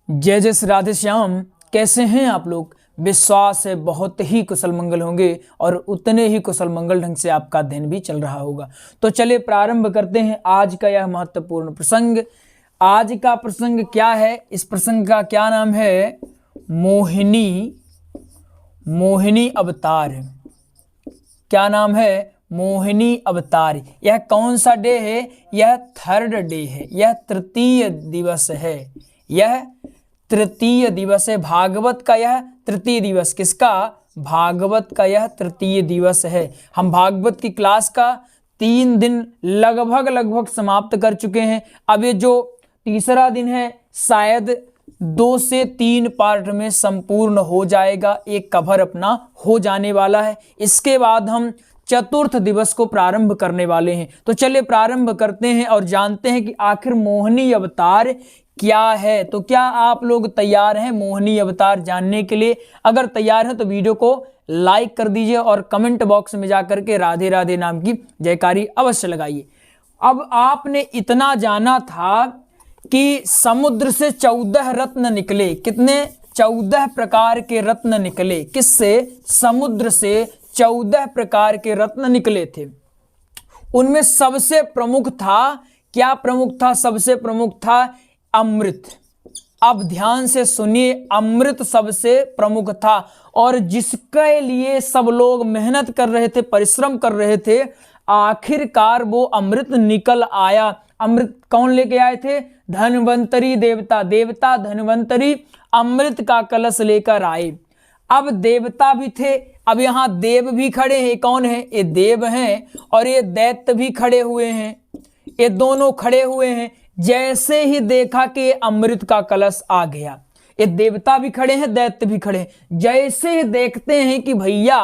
जय जय श्री राधे श्याम। कैसे हैं आप लोग? विश्वास है बहुत ही कुशल मंगल होंगे और उतने ही कुशल मंगल ढंग से आपका दिन भी चल रहा होगा। तो चलिए प्रारंभ करते हैं आज का यह महत्वपूर्ण प्रसंग। आज का प्रसंग क्या है? इस प्रसंग का क्या नाम है? मोहिनी अवतार। क्या नाम है? मोहिनी अवतार। यह कौन सा डे है? यह थर्ड डे है, यह तृतीय दिवस है, यह तृतीय दिवस है। भागवत का यह तृतीय दिवस। किसका? भागवत का यह तृतीय दिवस है। हम भागवत की क्लास का 3 दिन लगभग समाप्त कर चुके हैं। अब ये जो तीसरा दिन है शायद 2 से 3 पार्ट में संपूर्ण हो जाएगा, एक कवर अपना हो जाने वाला है। इसके बाद हम चतुर्थ दिवस को प्रारंभ करने वाले हैं। तो चलिए प्रारंभ करते हैं और जानते हैं कि आखिर मोहिनी अवतार क्या है। तो क्या आप लोग तैयार हैं मोहिनी अवतार जानने के लिए? अगर तैयार हैं तो वीडियो को लाइक कर दीजिए और कमेंट बॉक्स में जाकर के राधे राधे नाम की जयकारी अवश्य लगाइए। अब आपने इतना जाना था कि समुद्र से 14 रत्न निकले। कितने? 14 प्रकार के रत्न निकले। किससे? समुद्र से 14 प्रकार के रत्न निकले थे। उनमें सबसे प्रमुख था, क्या प्रमुख था? सबसे प्रमुख था अमृत। अब ध्यान से सुनिए, अमृत सबसे प्रमुख था और जिसके लिए सब लोग मेहनत कर रहे थे, परिश्रम कर रहे थे, आखिरकार वो अमृत निकल आया। अमृत कौन लेके आए थे? धन्वंतरी देवता। देवता धन्वंतरी अमृत का कलश लेकर आए। अब देवता भी थे, अब यहाँ देव भी खड़े हैं। कौन है? ये देव हैं और ये दैत्य भी खड़े हुए हैं। ये दोनों खड़े हुए हैं। जैसे ही देखा कि अमृत का कलश आ गया, ये देवता भी खड़े हैं, दैत्य भी खड़े हैं। जैसे ही देखते हैं कि भैया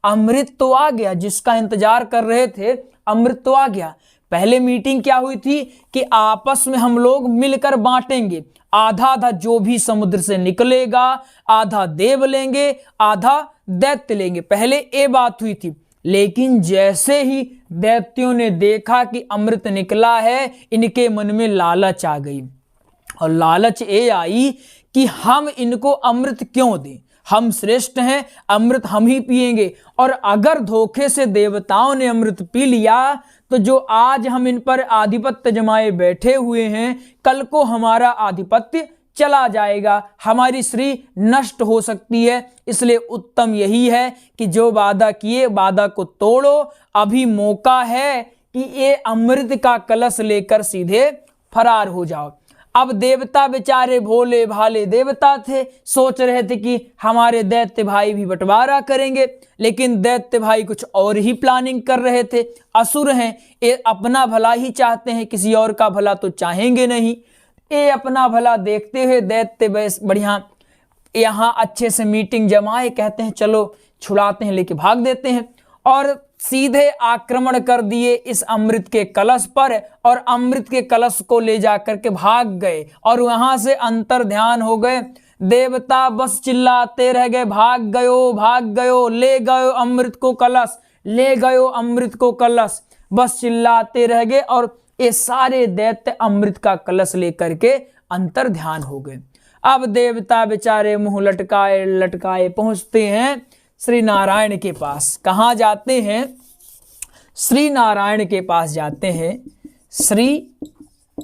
अमृत तो आ गया, जिसका इंतजार कर रहे थे, अमृत तो आ गया। पहले मीटिंग क्या हुई थी कि आपस में हम लोग मिलकर बांटेंगे, आधा आधा जो भी समुद्र से निकलेगा, आधा देव लेंगे, आधा दैत्य लेंगे। पहले ये बात हुई थी। लेकिन जैसे ही दैत्यों ने देखा कि अमृत निकला है, इनके मन में लालच आ गई और लालच ये आई कि हम इनको अमृत क्यों दें, हम श्रेष्ठ हैं, अमृत हम ही पिएंगे। और अगर धोखे से देवताओं ने अमृत पी लिया तो जो आज हम इन पर आधिपत्य जमाए बैठे हुए हैं, कल को हमारा आधिपत्य चला जाएगा, हमारी श्री नष्ट हो सकती है। इसलिए उत्तम यही है कि जो वादा किए वादा को तोड़ो। अभी मौका है कि ये अमृत का कलश लेकर सीधे फरार हो जाओ। अब देवता बेचारे भोले भाले देवता थे, सोच रहे थे कि हमारे दैत्य भाई भी बंटवारा करेंगे, लेकिन दैत्य भाई कुछ और ही प्लानिंग कर रहे थे। असुर हैं, ये अपना भला ही चाहते हैं, किसी और का भला तो चाहेंगे नहीं। ये अपना भला देखते हुए दैत्य बढ़िया यहाँ अच्छे से मीटिंग जमाए, कहते हैं चलो छुड़ाते हैं, लेके भाग देते हैं और सीधे आक्रमण कर दिए इस अमृत के कलश पर और अमृत के कलश को ले जाकर के भाग गए और वहां से अंतर ध्यान हो गए। देवता बस चिल्लाते रह गए, भाग गयो, ले गयो अमृत को कलश, ले गयो अमृत को कलश। बस चिल्लाते रह गए और ये सारे दैत्य अमृत का कलश लेकर के अंतर ध्यान हो गए। अब देवता बेचारे मुंह लटकाए लटकाए पहुंचते हैं श्री नारायण के पास। कहाँ जाते हैं? श्री नारायण के पास जाते हैं। श्री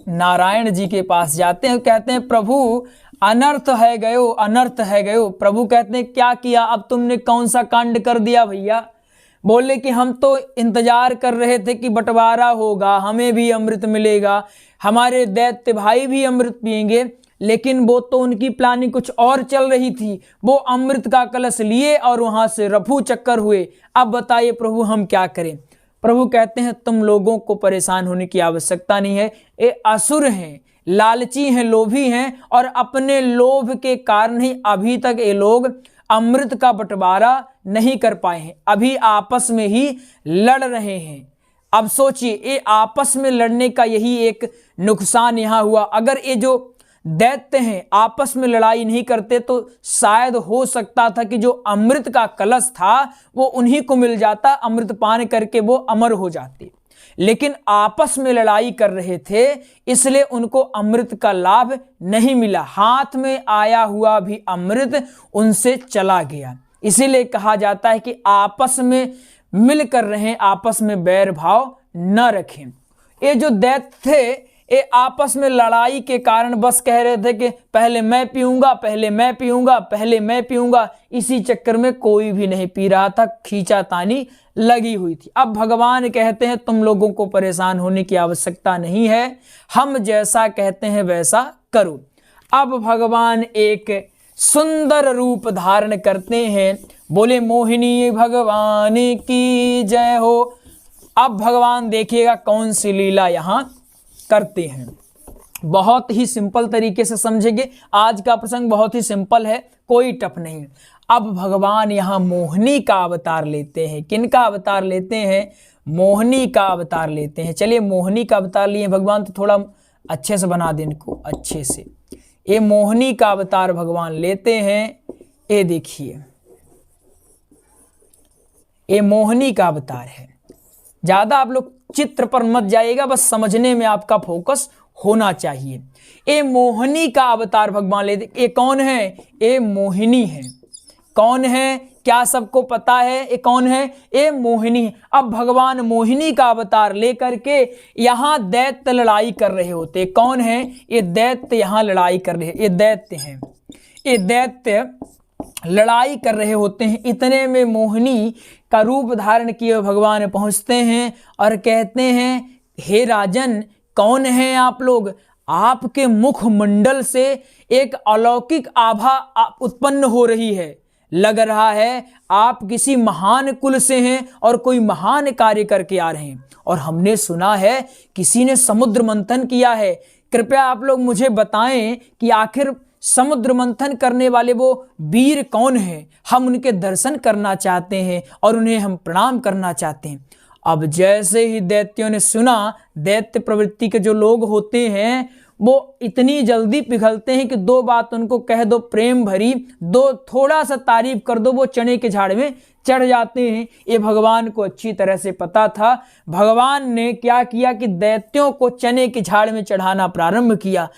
नारायण जी के पास जाते हैं। कहते हैं प्रभु अनर्थ है गयो, अनर्थ है गयो। प्रभु कहते हैं क्या किया? अब तुमने कौन सा कांड कर दिया भैया? बोले कि हम तो इंतजार कर रहे थे कि बंटवारा होगा, हमें भी अमृत मिलेगा, हमारे दैत्य भाई भी अमृत पिएंगे, लेकिन वो तो उनकी प्लानिंग कुछ और चल रही थी। वो अमृत का कलश लिए और वहां से रफू चक्कर हुए। अब बताइए प्रभु हम क्या करें? प्रभु कहते हैं तुम लोगों को परेशान होने की आवश्यकता नहीं है। ये असुर हैं, लालची हैं, लोभी हैं और अपने लोभ के कारण ही अभी तक ये लोग अमृत का बंटवारा नहीं कर पाए हैं, अभी आपस में ही लड़ रहे हैं। अब सोचिए, ये आपस में लड़ने का यही एक नुकसान यहां हुआ। अगर ये जो दैत्य हैं आपस में लड़ाई नहीं करते तो शायद हो सकता था कि जो अमृत का कलश था वो उन्हीं को मिल जाता, अमृत पान करके वो अमर हो जाते। लेकिन आपस में लड़ाई कर रहे थे, इसलिए उनको अमृत का लाभ नहीं मिला। हाथ में आया हुआ भी अमृत उनसे चला गया। इसीलिए कहा जाता है कि आपस में मिलकर रहें, आपस में बैर भाव न रखें। ये जो दैत्य थे, ये आपस में लड़ाई के कारण बस कह रहे थे कि पहले मैं पीऊंगा, पहले मैं पीऊंगा, पहले मैं पीऊंगा। इसी चक्कर में कोई भी नहीं पी रहा था, खींचातानी लगी हुई थी। अब भगवान कहते हैं तुम लोगों को परेशान होने की आवश्यकता नहीं है, हम जैसा कहते हैं वैसा करो। अब भगवान एक सुंदर रूप धारण करते हैं। बोले मोहिनी भगवान की जय हो। अब भगवान देखिएगा कौन सी लीला यहां करते हैं। बहुत ही सिंपल तरीके से समझेंगे। आज का प्रसंग बहुत ही सिंपल है, कोई टफ नहीं। अब भगवान यहां मोहिनी का अवतार लेते हैं। किनका अवतार लेते हैं? मोहिनी का अवतार लेते हैं। चलिए मोहिनी का अवतार लिए भगवान, तो थोड़ा अच्छे से बना दें इनको, अच्छे से। ये मोहिनी का अवतार भगवान लेते हैं। ये देखिए, ये मोहिनी का अवतार है। ज्यादा आप लोग चित्र पर मत जाइएगा, बस समझने में आपका फोकस होना चाहिए। ये मोहिनी का अवतार भगवान लेते। ये कौन है? ये मोहिनी है। कौन है? क्या सबको पता है ये कौन है? ये मोहिनी है। अब भगवान मोहिनी का अवतार लेकर के यहां दैत्य लड़ाई कर रहे होते। कौन है? ये दैत्य यहां लड़ाई कर रहे, ये दैत्य हैं। ये दैत्य लड़ाई कर रहे होते हैं। इतने में मोहिनी का रूप धारण किए भगवान पहुंचते हैं और कहते हैं, हे राजन, कौन हैं आप लोग? आपके मुखमंडल से एक अलौकिक आभा उत्पन्न हो रही है। लग रहा है आप किसी महान कुल से हैं और कोई महान कार्य करके आ रहे हैं। और हमने सुना है किसी ने समुद्र मंथन किया है। कृपया आप लोग मुझे बताएं कि आखिर समुद्र मंथन करने वाले वो वीर कौन है? हम उनके दर्शन करना चाहते हैं और उन्हें हम प्रणाम करना चाहते हैं। अब जैसे ही दैत्यों ने सुना, दैत्य प्रवृत्ति के जो लोग होते हैं वो इतनी जल्दी पिघलते हैं कि दो बात उनको कह दो प्रेम भरी, दो थोड़ा सा तारीफ कर दो, वो चने के झाड़ में चढ़ जाते हैं। ये भगवान को अच्छी तरह से पता था। भगवान ने क्या किया कि दैत्यों को चने के झाड़ में चढ़ाना प्रारंभ किया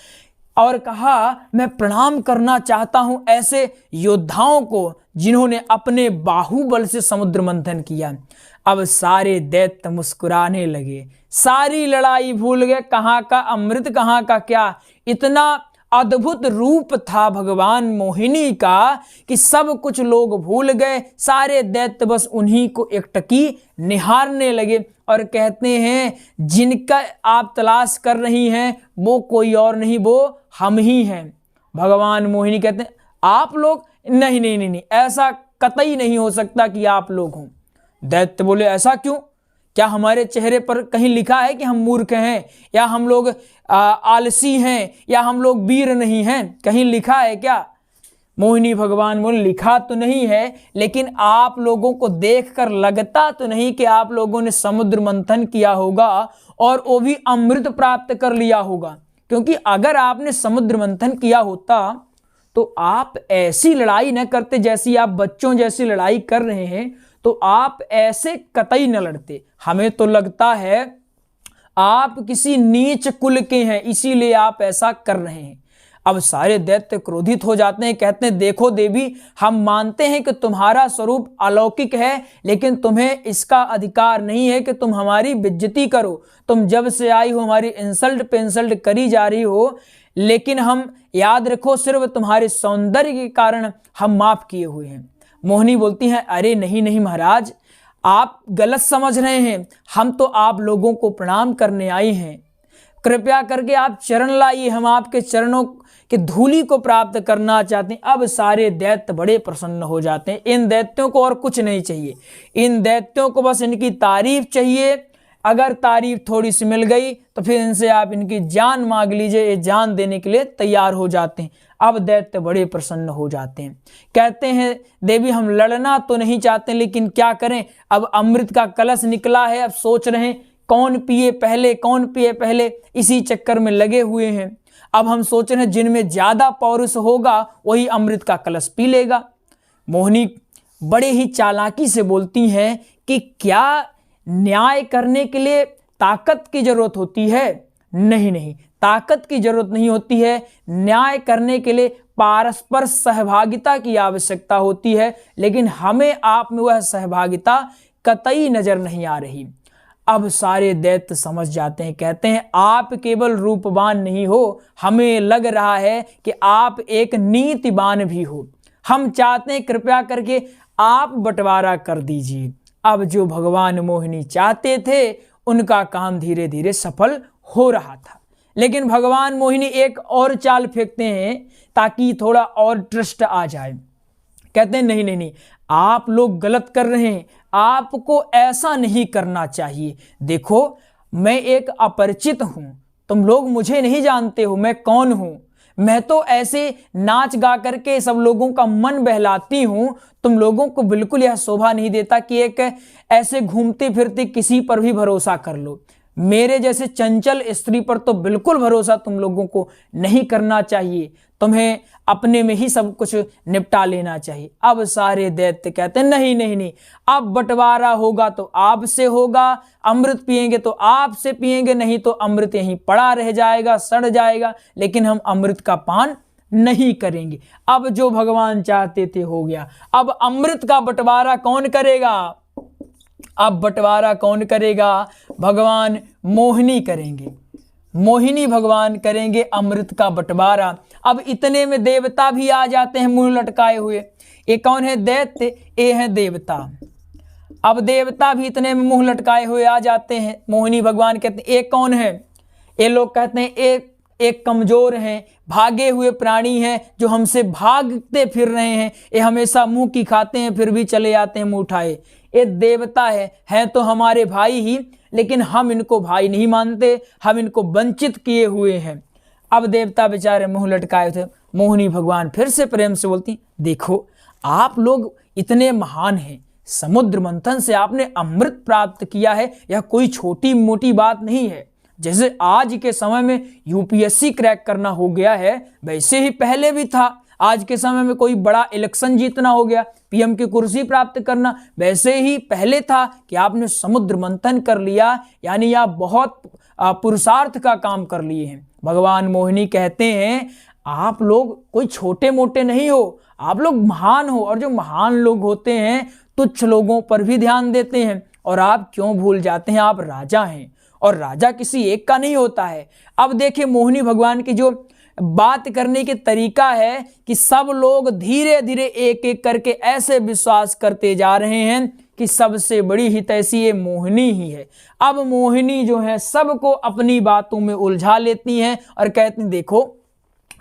और कहा, मैं प्रणाम करना चाहता हूं ऐसे योद्धाओं को जिन्होंने अपने बाहुबल से समुद्र मंथन किया। अब सारे दैत्य मुस्कुराने लगे, सारी लड़ाई भूल गए। कहां का अमृत, कहां का क्या। इतना अद्भुत रूप था भगवान मोहिनी का कि सब कुछ लोग भूल गए। सारे दैत्य बस उन्हीं को एकटकी निहारने लगे और कहते हैं, जिनका आप तलाश कर रही हैं वो कोई और नहीं, वो हम ही हैं। भगवान मोहिनी कहते हैं, आप लोग? नहीं नहीं नहीं नहीं, ऐसा कतई नहीं हो सकता कि आप लोग हों। दैत्य बोले, ऐसा क्यों? क्या हमारे चेहरे पर कहीं लिखा है कि हम मूर्ख हैं, या हम लोग आलसी हैं, या हम लोग वीर नहीं हैं? कहीं लिखा है क्या? मोहिनी भगवान बोले, लिखा तो नहीं है, लेकिन आप लोगों को देखकर लगता तो नहीं कि आप लोगों ने समुद्र मंथन किया होगा और वो भी अमृत प्राप्त कर लिया होगा। क्योंकि अगर आपने समुद्र मंथन किया होता तो आप ऐसी लड़ाई न करते जैसी आप बच्चों जैसी लड़ाई कर रहे हैं, तो आप ऐसे कतई न लड़ते। हमें तो लगता है आप किसी नीच कुल के हैं, इसीलिए आप ऐसा कर रहे हैं। अब सारे दैत्य क्रोधित हो जाते हैं, कहते हैं, देखो देवी, हम मानते हैं कि तुम्हारा स्वरूप अलौकिक है, लेकिन तुम्हें इसका अधिकार नहीं है कि तुम हमारी बेइज्जती करो। तुम जब से आई हो हमारी इंसल्ट पे इंसल्ट करी जा रही हो, लेकिन हम याद रखो सिर्फ तुम्हारे सौंदर्य के कारण हम माफ किए हुए हैं। मोहिनी बोलती हैं, अरे नहीं नहीं महाराज, आप गलत समझ रहे हैं। हम तो आप लोगों को प्रणाम करने आए हैं। कृपया करके आप चरण लाइए, हम आपके चरणों की धूली को प्राप्त करना चाहते हैं। अब सारे दैत्य बड़े प्रसन्न हो जाते हैं। इन दैत्यों को और कुछ नहीं चाहिए, इन दैत्यों को बस इनकी तारीफ चाहिए। अगर तारीफ थोड़ी सी मिल गई तो फिर इनसे आप इनकी जान मांग लीजिए, ये जान देने के लिए तैयार हो जाते हैं। अब दैत्य बड़े प्रसन्न हो जाते हैं, कहते हैं, देवी हम लड़ना तो नहीं चाहते, लेकिन क्या करें, अब अमृत का कलश निकला है, अब सोच रहे हैं कौन पिए पहले, कौन पिए पहले, इसी चक्कर में लगे हुए हैं। अब हम सोच रहे हैं जिनमें ज्यादा पौरुष होगा वही अमृत का कलश पी लेगा। मोहिनी बड़े ही चालाकी से बोलती हैं कि क्या न्याय करने के लिए ताकत की जरूरत होती है? नहीं नहीं, ताकत की जरूरत नहीं होती है। न्याय करने के लिए पारस्पर सहभागिता की आवश्यकता होती है, लेकिन हमें आप में वह सहभागिता कतई नजर नहीं आ रही। अब सारे दैत्य समझ जाते हैं, कहते हैं आप केवल रूपवान नहीं हो, हमें लग रहा है कि आप एक नीतिवान भी हो। हम चाहते हैं कृपया करके आप बंटवारा कर दीजिए। अब जो भगवान मोहिनी चाहते थे उनका काम धीरे धीरे सफल हो रहा था, लेकिन भगवान मोहिनी एक और चाल फेंकते हैं ताकि थोड़ा और ट्रस्ट आ जाए। कहते हैं नहीं नहीं नहीं, आप लोग गलत कर रहे हैं, आपको ऐसा नहीं करना चाहिए। देखो मैं एक अपरिचित हूं, तुम लोग मुझे नहीं जानते हो, मैं कौन हूं। मैं तो ऐसे नाच गा करके सब लोगों का मन बहलाती हूं, तुम लोगों को बिल्कुल यह शोभा नहीं देता कि एक ऐसे घूमते फिरते किसी पर भी भरोसा कर लो। मेरे जैसे चंचल स्त्री पर तो बिल्कुल भरोसा तुम लोगों को नहीं करना चाहिए, तुम्हें अपने में ही सब कुछ निपटा लेना चाहिए। अब सारे दैत्य कहते हैं नहीं नहीं नहीं, अब बंटवारा होगा तो आपसे होगा, अमृत पिएंगे तो आपसे पिएंगे, नहीं तो अमृत यहीं पड़ा रह जाएगा, सड़ जाएगा, लेकिन हम अमृत का पान नहीं करेंगे। अब जो भगवान चाहते थे हो गया। अब अमृत का बंटवारा कौन करेगा? अब बंटवारा कौन करेगा? भगवान मोहिनी करेंगे, मोहिनी भगवान करेंगे अमृत का बंटवारा। अब इतने में देवता भी आ जाते हैं मुंह लटकाए हुए। ये कौन है? दैत्य, ये है देवता। अब देवता भी इतने में मुंह लटकाए हुए आ जाते हैं। मोहिनी भगवान कहते हैं ये कौन है? ये लोग कहते हैं एक कमजोर हैं, भागे हुए प्राणी हैं, जो हमसे भागते फिर रहे हैं, ये हमेशा मुंह की खाते हैं फिर भी चले जाते हैं मुंह उठाए। ये देवता है तो हमारे भाई ही, लेकिन हम इनको भाई नहीं मानते, हम इनको वंचित किए हुए हैं। अब देवता बेचारे मुंह लटकाए थे। मोहिनी भगवान फिर से प्रेम से बोलती, देखो आप लोग इतने महान हैं, समुद्र मंथन से आपने अमृत प्राप्त किया है, यह कोई छोटी मोटी बात नहीं है। जैसे आज के समय में यूपीएससी क्रैक करना हो गया है, वैसे ही पहले भी था। आज के समय में कोई बड़ा इलेक्शन जीतना हो गया, पीएम की कुर्सी प्राप्त करना, वैसे ही पहले था कि आपने समुद्र मंथन कर लिया, यानी आप बहुत पुरुषार्थ का काम कर लिए हैं। भगवान मोहिनी कहते हैं आप लोग कोई छोटे मोटे नहीं हो, आप लोग महान हो, और जो महान लोग होते हैं तुच्छ लोगों पर भी ध्यान देते हैं। और आप क्यों भूल जाते हैं आप राजा हैं, और राजा किसी एक का नहीं होता है। अब देखिए मोहिनी भगवान की जो बात करने के तरीका है कि सब लोग धीरे धीरे एक एक करके ऐसे विश्वास करते जा रहे हैं कि सबसे बड़ी हितैषी ये मोहिनी ही है। अब मोहिनी जो है सबको अपनी बातों में उलझा लेती हैं और कहती हैं देखो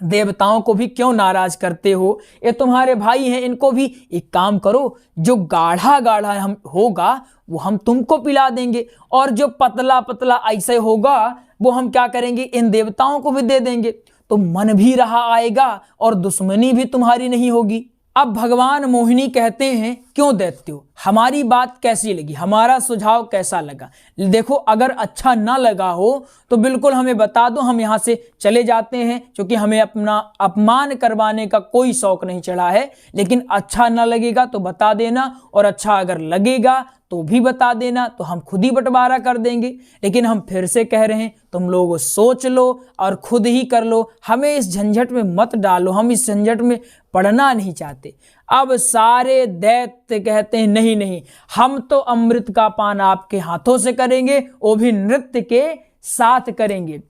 देवताओं को भी क्यों नाराज करते हो, ये तुम्हारे भाई हैं, इनको भी एक काम करो, जो गाढ़ा गाढ़ा हम होगा वो हम तुमको पिला देंगे, और जो पतला पतला ऐसे होगा वो हम क्या करेंगे, इन देवताओं को भी दे देंगे, तो मन भी रहा आएगा और दुश्मनी भी तुम्हारी नहीं होगी। अब भगवान मोहिनी कहते हैं क्यों दैत्यो, हमारी बात कैसी लगी, हमारा सुझाव कैसा लगा? देखो अगर अच्छा ना लगा हो तो बिल्कुल हमें बता दो, हम यहाँ से चले जाते हैं, क्योंकि हमें अपना अपमान करवाने का कोई शौक नहीं चढ़ा है। लेकिन अच्छा ना लगेगा तो बता देना, और अच्छा अगर लगेगा तो भी बता देना, तो हम खुद ही बंटवारा कर देंगे। लेकिन हम फिर से कह रहे हैं तुम लोग सोच लो और खुद ही कर लो, हमें इस झंझट में मत डालो, हम इस झंझट में पड़ना नहीं चाहते। अब सारे दैत्य कहते हैं नहीं नहीं, हम तो अमृत का पान आपके हाथों से करेंगे, वो भी नृत्य के साथ करेंगे।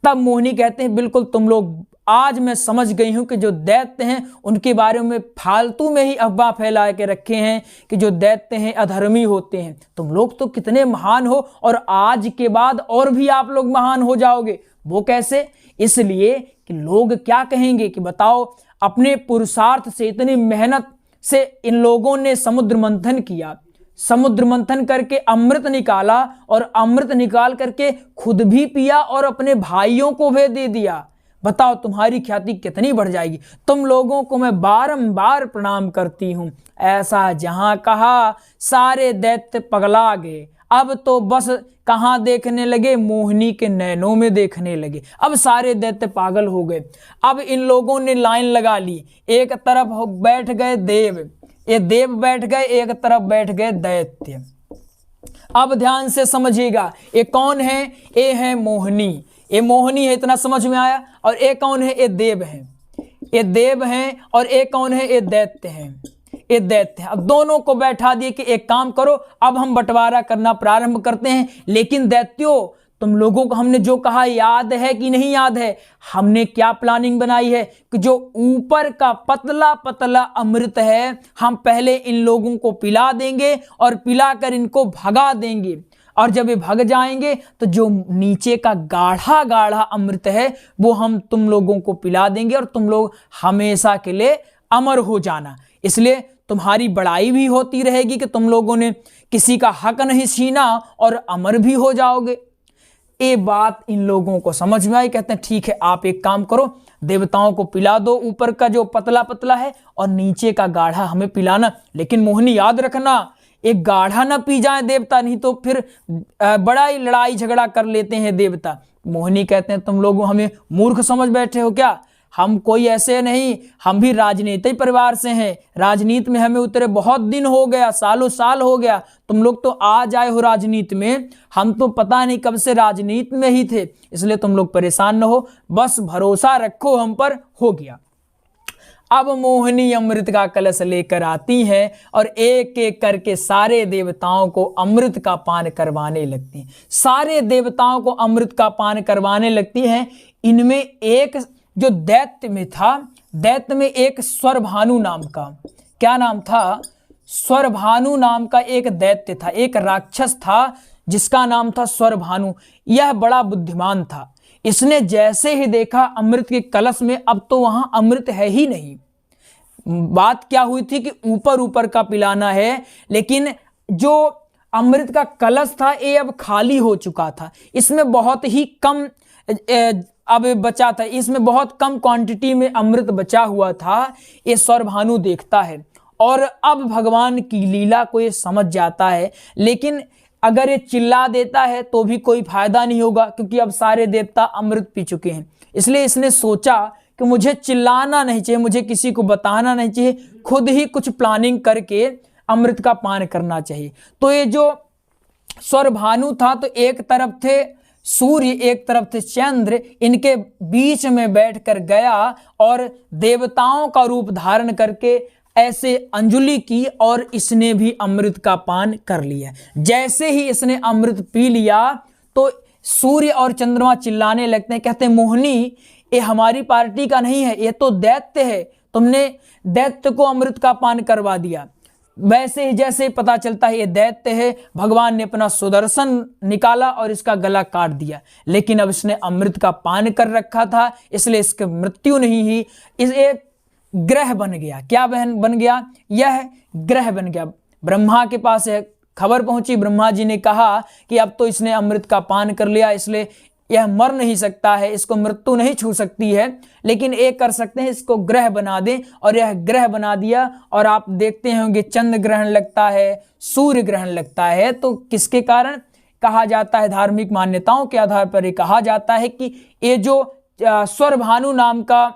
तब मोहिनी कहते हैं बिल्कुल तुम लोग, आज मैं समझ गई हूं कि जो दैत्य हैं उनके बारे में फालतू में ही अफवाह फैला के रखे हैं कि जो दैत्य हैं अधर्मी होते हैं। तुम लोग तो कितने महान हो, और आज के बाद और भी आप लोग महान हो जाओगे। वो कैसे? इसलिए कि लोग क्या कहेंगे कि बताओ अपने पुरुषार्थ से, इतनी मेहनत से इन लोगों ने समुद्र मंथन किया, समुद्र मंथन करके अमृत निकाला, और अमृत निकाल करके खुद भी पिया और अपने भाइयों को भी दे दिया। बताओ तुम्हारी ख्याति कितनी बढ़ जाएगी। तुम लोगों को मैं बारंबार प्रणाम करती हूं। ऐसा जहां कहा सारे दैत्य पगला गए। अब तो बस कहां देखने लगे, मोहिनी के नैनों में देखने लगे। अब सारे दैत्य पागल हो गए। अब इन लोगों ने लाइन लगा ली, एक तरफ बैठ गए देव, ये देव बैठ गए, एक तरफ बैठ गए दैत्य। अब ध्यान से समझिएगा, ये कौन है? ये है मोहिनी। ये मोहिनी है, इतना समझ में आया। और ये कौन है? ये देव है। ये देव हैं। और ये कौन है? ये दैत्य हैं। ये दैत्य हैं। अब दोनों को बैठा दिए कि एक काम करो, अब हम बंटवारा करना प्रारंभ करते हैं। लेकिन दैत्यों, तुम लोगों को हमने जो कहा याद है कि नहीं याद है? हमने क्या प्लानिंग बनाई है कि जो ऊपर का पतला पतला अमृत है, हम पहले इन लोगों को पिला देंगे और पिलाकर इनको भगा देंगे। और जब ये भग जाएंगे तो जो नीचे का गाढ़ा गाढ़ा अमृत है वो हम तुम लोगों को पिला देंगे और तुम लोग हमेशा के लिए अमर हो जाना। इसलिए तुम्हारी बड़ाई भी होती रहेगी कि तुम लोगों ने किसी का हक नहीं छीना और अमर भी हो जाओगे। ये बात इन लोगों को समझ में आई। कहते हैं ठीक है, आप एक काम करो, देवताओं को पिला दो ऊपर का जो पतला पतला है और नीचे का गाढ़ा हमें पिलाना। लेकिन मोहिनी याद रखना, एक गाढ़ा ना पी जाए देवता, नहीं तो फिर बड़ा ही लड़ाई झगड़ा कर लेते हैं देवता। मोहिनी कहते हैं तुम लोग हमें मूर्ख समझ बैठे हो क्या? हम कोई ऐसे नहीं, हम भी राजनीतिक परिवार से हैं। राजनीति में हमें उतरे बहुत दिन हो गया, सालों साल हो गया। तुम लोग तो आज आए हो राजनीति में, हम तो पता नहीं कब से राजनीति में ही थे। इसलिए तुम लोग परेशान न हो, बस भरोसा रखो हम पर, हो गया। अब मोहिनी अमृत का कलश लेकर आती हैं और एक एक करके सारे देवताओं को अमृत का पान करवाने लगती हैं। सारे देवताओं को अमृत का पान करवाने लगती हैं। इनमें एक जो दैत्य में था, दैत्य में एक स्वरभानु नाम का, क्या नाम था? स्वरभानु नाम का एक दैत्य था, एक राक्षस था जिसका नाम था स्वरभानु। यह बड़ा बुद्धिमान था। इसने जैसे ही देखा अमृत के कलश में अब तो वहां अमृत है ही नहीं। बात क्या हुई थी कि ऊपर ऊपर का पिलाना है, लेकिन जो अमृत का कलश था ये अब खाली हो चुका था। इसमें बहुत ही कम अब बचा था, इसमें बहुत कम क्वांटिटी में अमृत बचा हुआ था। ये स्वरभानु देखता है और अब भगवान की लीला को ये समझ जाता है। लेकिन अगर ये चिल्ला देता है तो भी कोई फायदा नहीं होगा, क्योंकि अब सारे देवता अमृत पी चुके हैं। इसलिए इसने सोचा कि मुझे चिल्लाना नहीं चाहिए, मुझे किसी को बताना नहीं चाहिए, खुद ही कुछ प्लानिंग करके अमृत का पान करना चाहिए। तो ये जो स्वरभानु था, तो एक तरफ थे सूर्य, एक तरफ थे चंद्र, इनके बीच में बैठकर गया और देवताओं का रूप धारण करके ऐसे अंजलि की और इसने भी अमृत का पान कर लिया। जैसे ही इसने अमृत पी लिया तो सूर्य और चंद्रमा चिल्लाने लगते हैं, कहते हैं मोहिनी ये हमारी पार्टी का नहीं है, ये तो दैत्य है, तुमने दैत्य को अमृत का पान करवा दिया। वैसे ही जैसे पता चलता है ये दैत्य है, भगवान ने अपना सुदर्शन निकाला और इसका गला काट दिया। लेकिन अब इसने अमृत का पान कर रखा था, इसलिए इसकी मृत्यु नहीं हुई। इस एक ग्रह बन गया। क्या बन गया? यह ग्रह बन गया। ब्रह्मा के पास खबर पहुंची, ब्रह्मा जी ने कहा कि अब तो इसने अमृत का पान कर लिया, इसलिए यह मर नहीं सकता है, इसको मृत्यु नहीं छू सकती है। लेकिन एक कर सकते हैं, इसको ग्रह बना दें। और यह ग्रह बना दिया और आप देखते होंगे चंद्र ग्रहण लगता है, सूर्य ग्रहण लगता है। तो किसके कारण कहा जाता है? धार्मिक मान्यताओं के आधार पर ये कहा जाता है कि ये जो स्वरभानु नाम का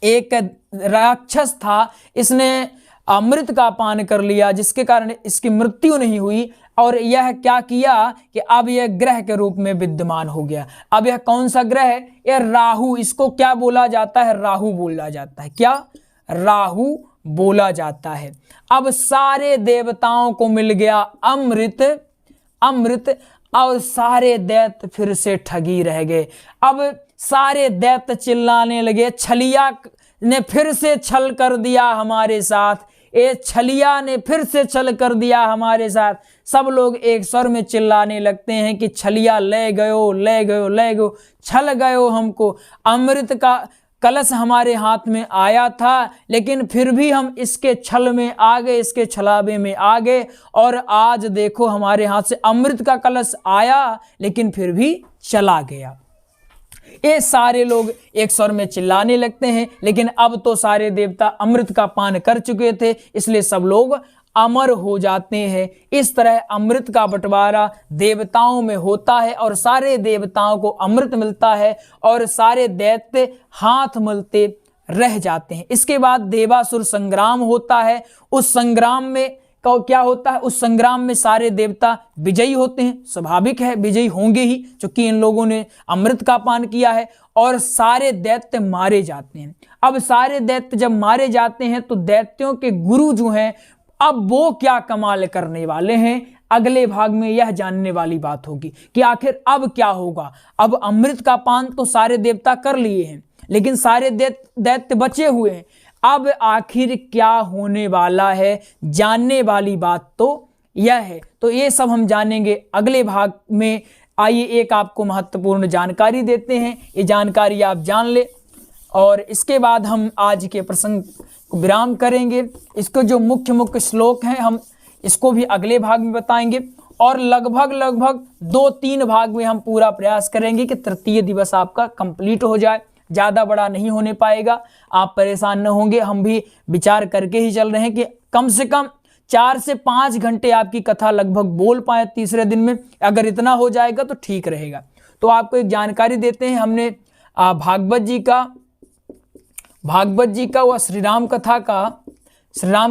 एक राक्षस था, इसने अमृत का पान कर लिया, जिसके कारण इसकी मृत्यु नहीं हुई। और यह क्या किया कि अब यह ग्रह के रूप में विद्यमान हो गया। अब यह कौन सा ग्रह है? यह राहु। इसको क्या बोला जाता है? राहु बोला जाता है। क्या? राहु बोला जाता है। अब सारे देवताओं को मिल गया अमृत और सारे दैत्य फिर से ठगी रह गए। अब सारे दैत्य चिल्लाने लगे, छलिया ने फिर से छल कर दिया हमारे साथ, ये छलिया ने फिर से छल कर दिया हमारे साथ। सब लोग एक स्वर में चिल्लाने लगते हैं कि छलिया ले गयो, ले गयो, ले गयो, छल गयो हमको। अमृत का कलश हमारे हाथ में आया था, लेकिन फिर भी हम इसके छल में आ गए, इसके छलावे में आ गए। और आज देखो हमारे हाथ से अमृत का कलश आया, लेकिन फिर भी चला गया। ये सारे लोग एक स्वर में चिल्लाने लगते हैं। लेकिन अब तो सारे देवता अमृत का पान कर चुके थे, इसलिए सब लोग अमर हो जाते हैं। इस तरह अमृत का बंटवारा देवताओं में होता है और सारे देवताओं को अमृत मिलता है और सारे दैत्य हाथ मलते रह जाते हैं। इसके बाद देवासुर संग्राम होता है। उस संग्राम में क्या होता है, उस संग्राम में सारे देवता विजयी होते हैं, स्वाभाविक है विजयी होंगे ही, क्योंकि इन लोगों ने अमृत का पान किया है, और सारे दैत्य मारे जाते हैं। अब सारे दैत्य जब मारे जाते हैं तो दैत्यों के गुरु जो हैं, अब वो क्या कमाल करने वाले हैं, अगले भाग में यह जानने वाली बात होगी कि आखिर अब क्या होगा। अब अमृत का पान तो सारे देवता कर लिए हैं, लेकिन सारे दैत्य बचे हुए हैं। अब आखिर क्या होने वाला है, जानने वाली बात तो यह है। तो ये सब हम जानेंगे अगले भाग में। आइए एक आपको महत्वपूर्ण जानकारी देते हैं, ये जानकारी आप जान ले, और इसके बाद हम आज के प्रसंग को विराम करेंगे। इसको जो मुख्य श्लोक हैं हम इसको भी अगले भाग में बताएंगे, और लगभग 2-3 भाग में हम पूरा प्रयास करेंगे कि तृतीय दिवस आपका कंप्लीट हो जाए। ज़्यादा बड़ा नहीं होने पाएगा, आप परेशान न होंगे, हम भी विचार करके ही चल रहे हैं कि कम से कम 4 से 5 घंटे आपकी कथा लगभग बोल पाए तीसरे दिन में। अगर इतना हो जाएगा तो ठीक रहेगा। तो आपको एक जानकारी देते हैं, हमने भागवत जी का व श्री राम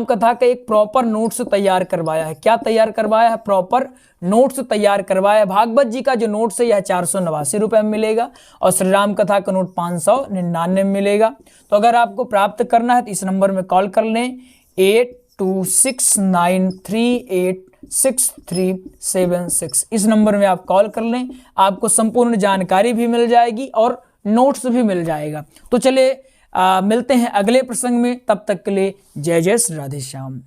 कथा का एक प्रॉपर नोट्स तैयार करवाया है। क्या तैयार करवाया है? प्रॉपर नोट्स तैयार करवाया है। भागवत जी का जो नोट्स है यह 489 रुपये में मिलेगा, और श्री राम कथा का नोट 599 में मिलेगा। तो अगर आपको प्राप्त करना है तो इस नंबर में कॉल कर लें, 8269386376। इस नंबर में आप कॉल कर लें, आपको संपूर्ण जानकारी भी मिल जाएगी और नोट्स भी मिल जाएगा। तो चलिए मिलते हैं अगले प्रसंग में, तब तक के लिए जय जय श्री राधे श्याम।